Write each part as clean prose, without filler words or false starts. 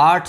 8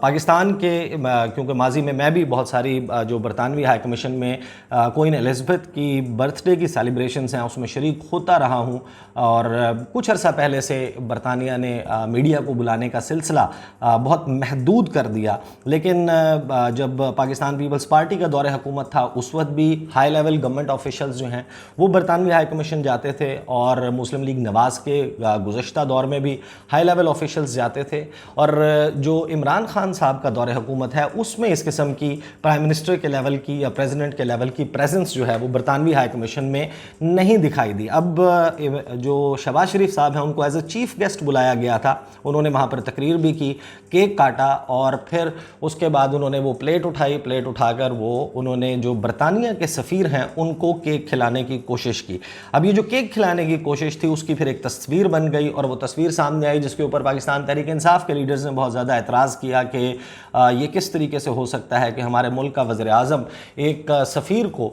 پاکستان کے کیونکہ ماضی میں بھی بہت ساری جو برطانوی ہائی کمیشن میں کوئین الزبتھ کی برتھ ڈے کی سیلیبریشنز ہیں اس میں شریک ہوتا رہا ہوں، اور کچھ عرصہ پہلے سے برطانیہ نے میڈیا کو بلانے کا سلسلہ بہت محدود کر دیا، لیکن جب پاکستان پیپلز پارٹی کا دور حکومت تھا اس وقت بھی ہائی لیول گورنمنٹ آفیشلز جو ہیں وہ برطانوی ہائی کمیشن جاتے تھے، اور مسلم لیگ نواز کے گزشتہ دور میں بھی ہائی لیول آفیشلز جاتے تھے، اور جو عمران خان صاحب کا دور حکومت ہے اس میں اس قسم کی پرائم منسٹر کے لیول کی یا پریزیڈنٹ کے لیول کی پریزنس جو ہے وہ برطانوی ہائی کمیشن میں نہیں دکھائی دی۔ اب جو شہباز شریف صاحب ہیں ان کو ایز اے چیف گیسٹ بلایا گیا تھا، انہوں نے وہاں پر تقریر بھی کی، کیک کاٹا، اور پھر اس کے بعد انہوں نے وہ پلیٹ اٹھا کر انہوں نے جو برطانیہ کے سفیر ہیں ان کو کیک کھلانے کی کوشش کی۔ اب یہ جو کیک کھلانے کی کوشش تھی اس کی پھر ایک تصویر بن گئی، اور وہ تصویر سامنے آئی جس کے اوپر پاکستان تحریک انصاف کے لیڈرز نے بہت زیادہ اعتراض کیا کہ یہ کس طریقے سے ہو سکتا ہے کہ ہمارے ملک کا وزیر اعظم ایک سفیر کو،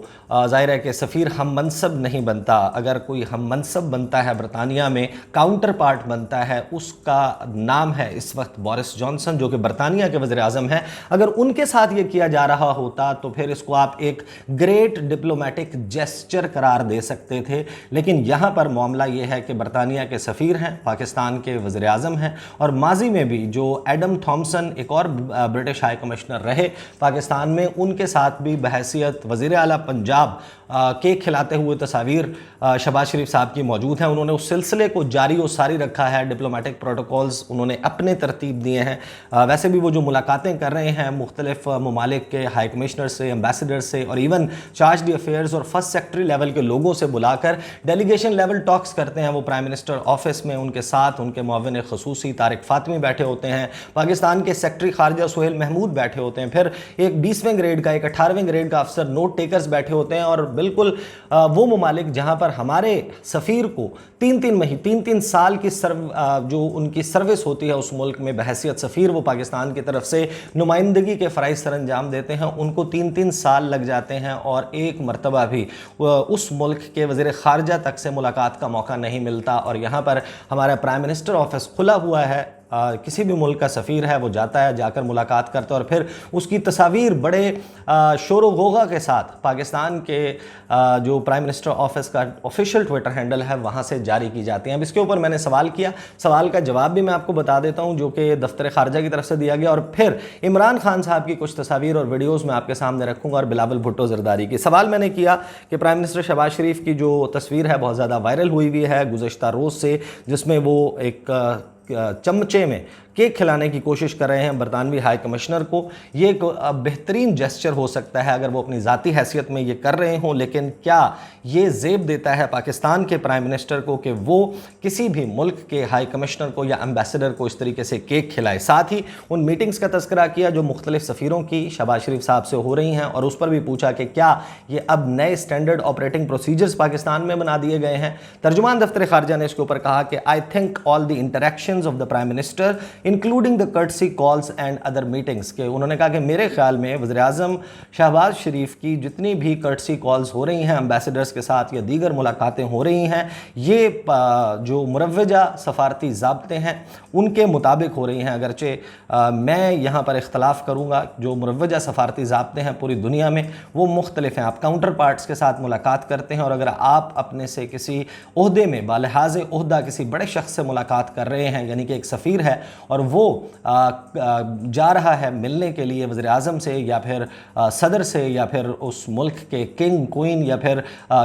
ظاہر ہے کہ سفیر ہم منصب نہیں بنتا، اگر کوئی ہم منصب بنتا ہے برطانیہ میں، کاؤنٹر پارٹ بنتا ہے، اس کا نام ہے اس وقت بورس جانسن جو کہ برطانیہ کے وزیر اعظم ہیں، اگر ان کے ساتھ یہ کیا جا رہا ہوتا تو پھر اس کو آپ ایک گریٹ ڈپلومیٹک جیسچر قرار دے سکتے تھے، لیکن یہاں پر معاملہ یہ ہے کہ برطانیہ کے سفیر ہیں، پاکستان کے وزیر اعظم ہیں، اور ماضی میں بھی جو ایڈم تھامسن ایک اور برٹش ہائی کمشنر رہے پاکستان میں، ان کے ساتھ بھی بحیثیت وزیر اعلیٰ پنجاب کیک کھلاتے ہوئے تصاویر شہباز شریف صاحب کی موجود ہیں۔ انہوں نے اس سلسلے کو جاری و ساری رکھا ہے، ڈپلومیٹک پروٹوکولز انہوں نے اپنے ترتیب دیے ہیں۔ ویسے بھی وہ جو ملاقاتیں کر رہے ہیں مختلف ممالک کے ہائی کمشنر سے، ایمبیسڈر سے، اور ایون چارج دی افیئرز اور فرسٹ سیکٹری لیول کے لوگوں سے بلا کر ڈیلیگیشن لیول ٹاکس کرتے ہیں وہ پرائم منسٹر آفس میں، ان کے ساتھ ان کے معاون خصوصی طارق فاطمی بیٹھے ہوتے ہیں، پاکستان کے سیکرٹری خارجہ سہیل محمود بیٹھے ہوتے ہیں، پھر ایک 20ویں گریڈ کا، ایک 18ویں گریڈ کا افسر نوٹ ٹیکرز بیٹھے ہوتے ہیں، اور بالکل وہ ممالک جہاں پر ہمارے سفیر کو تین سال کی جو ان کی سروس ہوتی ہے اس ملک میں بحیثیت سفیر، وہ پاکستان کی طرف سے نمائندگی کے فرائض سر انجام دیتے ہیں، ان کو 3 سال لگ جاتے ہیں، اور ایک مرتبہ بھی اس ملک کے وزیر خارجہ تک سے ملاقات کا موقع نہیں ملتا۔ اور یہاں پر ہمارا پرائم منسٹر آفس کھلا ہوا ہے، کسی بھی ملک کا سفیر ہے وہ جاتا ہے، جا کر ملاقات کرتا ہے، اور پھر اس کی تصاویر بڑے شور و غوغا کے ساتھ پاکستان کے جو پرائم منسٹر آفس کا آفیشیل ٹویٹر ہینڈل ہے وہاں سے جاری کی جاتی ہیں۔ اب اس کے اوپر میں نے سوال کیا، سوال کا جواب بھی میں آپ کو بتا دیتا ہوں جو کہ دفتر خارجہ کی طرف سے دیا گیا، اور پھر عمران خان صاحب کی کچھ تصاویر اور ویڈیوز میں آپ کے سامنے رکھوں گا، اور بلاول بھٹو زرداری کی۔ سوال میں نے کیا کہ پرائم منسٹر شہباز شریف کی جو تصویر ہے بہت زیادہ وائرل ہوئی ہے گزشتہ روز سے، جس میں وہ ایک چمچے میں کیک کھلانے کی کوشش کر رہے ہیں برطانوی ہائی کمشنر کو، یہ ایک بہترین جیسچر ہو سکتا ہے اگر وہ اپنی ذاتی حیثیت میں یہ کر رہے ہوں، لیکن کیا یہ زیب دیتا ہے پاکستان کے پرائم منسٹر کو کہ وہ کسی بھی ملک کے ہائی کمشنر کو یا ایمبیسڈر کو اس طریقے سے کیک کھلائے؟ ساتھ ہی ان میٹنگز کا تذکرہ کیا جو مختلف سفیروں کی شہباز شریف صاحب سے ہو رہی ہیں، اور اس پر بھی پوچھا کہ کیا یہ اب نئے اسٹینڈرڈ آپریٹنگ پروسیجرز پاکستان میں بنا دیے گئے ہیں۔ ترجمان دفتر خارجہ نے اس کے اوپر کہا کہ I think all the interactions of the Prime Minister including the courtesy calls and other meetings، کہ انہوں نے کہا کہ میرے خیال میں وزیر اعظم شہباز شریف کی جتنی بھی courtesy calls ہو رہی ہیں ایمبیسڈرز کے ساتھ یا دیگر ملاقاتیں ہو رہی ہیں، یہ جو مروجہ سفارتی ضابطے ہیں ان کے مطابق ہو رہی ہیں، اگرچہ میں یہاں پر اختلاف کروں گا، جو مروجہ سفارتی ضابطے ہیں پوری دنیا میں وہ مختلف ہیں، آپ کاؤنٹر پارٹس کے ساتھ ملاقات کرتے ہیں، اور اگر آپ اپنے سے کسی عہدے میں بالحاظ عہدہ کسی بڑے شخص سے ملاقات کر رہے ہیں، یعنی کہ ایک سفیر ہے اور وہ جا رہا ہے ملنے کے لیے وزیر اعظم سے یا پھر صدر سے یا پھر اس ملک کے کنگ کوئین یا پھر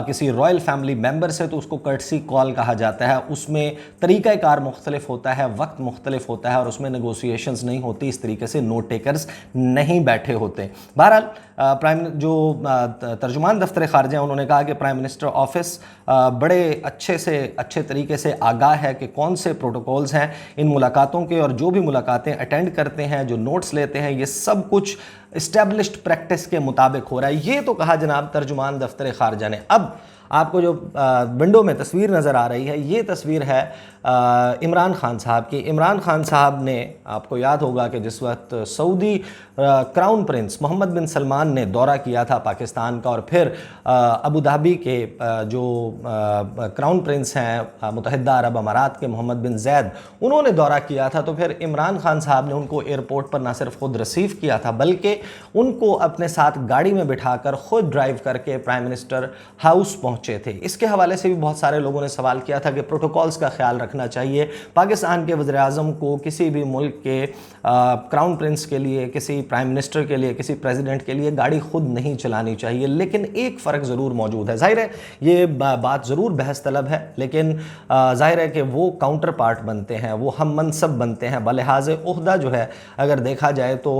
کسی رائل فیملی ممبر سے، تو اس کو کرٹسی کال کہا جاتا ہے۔ اس میں طریقہ کار مختلف ہوتا ہے، وقت مختلف ہوتا ہے، اور اس میں نیگوسیشنز نہیں ہوتی، اس طریقے سے نوٹ ٹیکرز نہیں بیٹھے ہوتے۔ بہرحال جو ترجمان دفتر خارجہ انہوں نے کہا کہ پرائم منسٹر آفس بڑے اچھے طریقے سے آگاہ ہے کہ کون سے پروٹوکولز ہیں ان ملاقاتوں کے، اور جو بھی ملاقاتیں اٹینڈ کرتے ہیں، جو نوٹس لیتے ہیں، یہ سب کچھ اسٹیبلشڈ پریکٹس کے مطابق ہو رہا ہے۔ یہ تو کہا جناب ترجمان دفتر خارجہ نے۔ اب آپ کو جو ونڈو میں تصویر نظر آ رہی ہے یہ تصویر ہے عمران خان صاحب کی۔ عمران خان صاحب نے، آپ کو یاد ہوگا کہ جس وقت سعودی کراؤن پرنس محمد بن سلمان نے دورہ کیا تھا پاکستان کا، اور پھر ابو دھابی کے جو کراؤن پرنس ہیں متحدہ عرب امارات کے محمد بن زید، انہوں نے دورہ کیا تھا، تو پھر عمران خان صاحب نے ان کو ایئرپورٹ پر نہ صرف خود ریسیو کیا تھا بلکہ ان کو اپنے ساتھ گاڑی میں بٹھا کر خود ڈرائیو کر کے پرائم منسٹر ہاؤس پہنچے تھے۔ اس کے حوالے سے بھی بہت سارے لوگوں نے سوال کیا تھا کہ پروٹوکولز کا خیال رکھنا چاہیے، پاکستان کے وزیر اعظم کو کسی بھی ملک کے کراؤن پرنس کے لیے، کسی پرائم منسٹر کے لیے، کسی پریزیڈنٹ کے لیے گاڑی خود نہیں چلانی چاہیے۔ لیکن ایک فرق ضرور موجود ہے، ظاہر ہے یہ بات ضرور بحث طلب ہے، لیکن ظاہر ہے کہ وہ کاؤنٹر پارٹ بنتے ہیں، وہ ہم منصب بنتے ہیں، بلحاظ عہدہ جو ہے اگر دیکھا جائے تو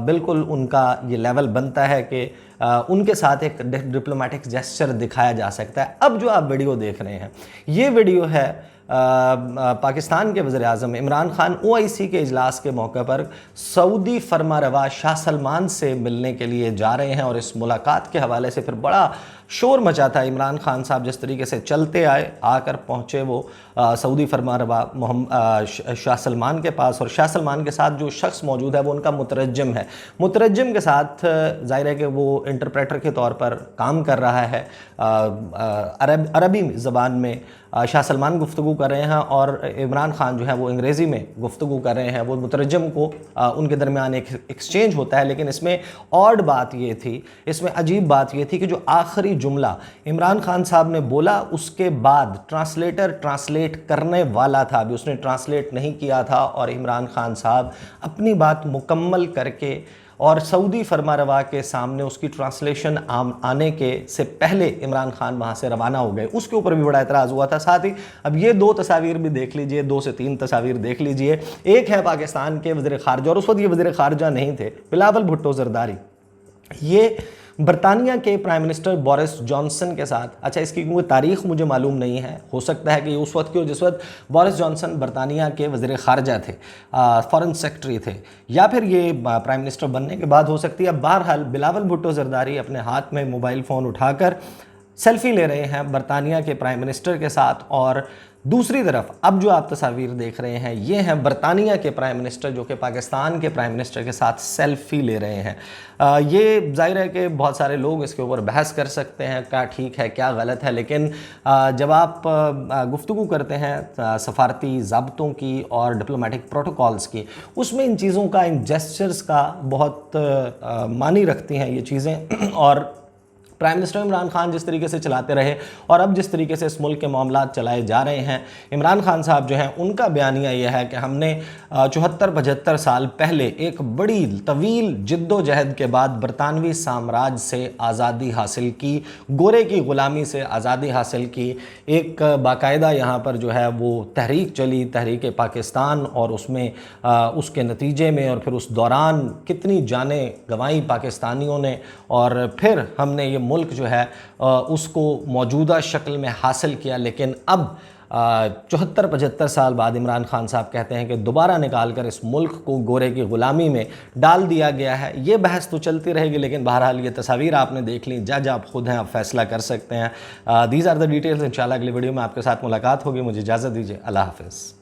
بالکل ان کا یہ لیول بنتا ہے کہ ان کے ساتھ ایک ڈپلومیٹک جیسچر دکھایا جا سکتا ہے۔ اب جو آپ ویڈیو دیکھ رہے ہیں یہ ویڈیو ہے پاکستان کے وزیر اعظم عمران خان OIC کے اجلاس کے موقع پر سعودی فرما روا شاہ سلمان سے ملنے کے لیے جا رہے ہیں، اور اس ملاقات کے حوالے سے پھر بڑا شور مچا تھا۔ عمران خان صاحب جس طریقے سے چلتے آ کر پہنچے وہ سعودی فرما روا شاہ سلمان کے پاس، اور شاہ سلمان کے ساتھ جو شخص موجود ہے وہ ان کا مترجم ہے۔ مترجم کے ساتھ ظاہر ہے کہ وہ انٹرپریٹر کے طور پر کام کر رہا ہے، عربی زبان میں شاہ سلمان گفتگو کر رہے ہیں اور عمران خان جو ہے وہ انگریزی میں گفتگو کر رہے ہیں۔ وہ مترجم کو ان کے درمیان ایک ایکسچینج ہوتا ہے، لیکن اس میں آڈ بات یہ تھی، اس میں عجیب بات یہ تھی کہ جو آخری جملہ عمران خان صاحب نے بولا اس کے بعد ٹرانسلیٹر ٹرانسلیٹ کرنے والا تھا، ابھی اس نے ٹرانسلیٹ نہیں کیا تھا، اور عمران خان صاحب اپنی بات مکمل کر کے اور سعودی فرما روا کے سامنے اس کی ٹرانسلیشن آنے کے سے پہلے عمران خان وہاں سے روانہ ہو گئے۔ اس کے اوپر بھی بڑا اعتراض ہوا تھا۔ ساتھ ہی اب یہ 2 تصاویر بھی دیکھ لیجئے، 2 سے 3 تصاویر دیکھ لیجئے۔ ایک ہے پاکستان کے وزیر خارجہ، اور اس وقت یہ وزیر خارجہ نہیں تھے، بلاول بھٹو زرداری، یہ برطانیہ کے پرائم منسٹر بورس جانسن کے ساتھ، اچھا اس کی کوئی تاریخ مجھے معلوم نہیں ہے، ہو سکتا ہے کہ یہ اس وقت کی جس وقت بورس جانسن برطانیہ کے وزیر خارجہ تھے، فارن سیکرٹری تھے، یا پھر یہ پرائم منسٹر بننے کے بعد ہو سکتی ہے۔ بہرحال بلاول بھٹو زرداری اپنے ہاتھ میں موبائل فون اٹھا کر سیلفی لے رہے ہیں برطانیہ کے پرائم منسٹر کے ساتھ، اور دوسری طرف اب جو آپ تصاویر دیکھ رہے ہیں یہ ہیں برطانیہ کے پرائم منسٹر جو کہ پاکستان کے پرائم منسٹر کے ساتھ سیلفی لے رہے ہیں۔ یہ ظاہر ہے کہ بہت سارے لوگ اس کے اوپر بحث کر سکتے ہیں کیا ٹھیک ہے کیا غلط ہے، لیکن جب آپ گفتگو کرتے ہیں سفارتی ضابطوں کی اور ڈپلومیٹک پروٹوکولز کی، اس میں ان چیزوں کا، ان جیسچرز کا بہت معنی رکھتی ہیں یہ چیزیں۔ اور پرائم منسٹر عمران خان جس طریقے سے چلاتے رہے اور اب جس طریقے سے اس ملک کے معاملات چلائے جا رہے ہیں، عمران خان صاحب جو ہیں ان کا بیانیہ یہ ہے کہ ہم نے 74-75 سال پہلے ایک بڑی طویل جد و جہد کے بعد برطانوی سامراج سے آزادی حاصل کی، گورے کی غلامی سے آزادی حاصل کی۔ ایک باقاعدہ یہاں پر جو ہے وہ تحریک چلی، تحریک پاکستان، اور اس میں اس کے نتیجے میں اور پھر اس دوران کتنی جانیں گنوائیں پاکستانیوں نے، اور پھر ہم نے یہ ملک جو ہے اس کو موجودہ شکل میں حاصل کیا۔ لیکن اب 74-75 سال بعد عمران خان صاحب کہتے ہیں کہ دوبارہ نکال کر اس ملک کو گورے کی غلامی میں ڈال دیا گیا ہے۔ یہ بحث تو چلتی رہے گی، لیکن بہرحال یہ تصاویر آپ نے دیکھ لیں، جج آپ خود ہیں، آپ فیصلہ کر سکتے ہیں۔ These are the details. انشاءاللہ اگلی ویڈیو میں آپ کے ساتھ ملاقات ہوگی، مجھے اجازت دیجیے، اللہ حافظ۔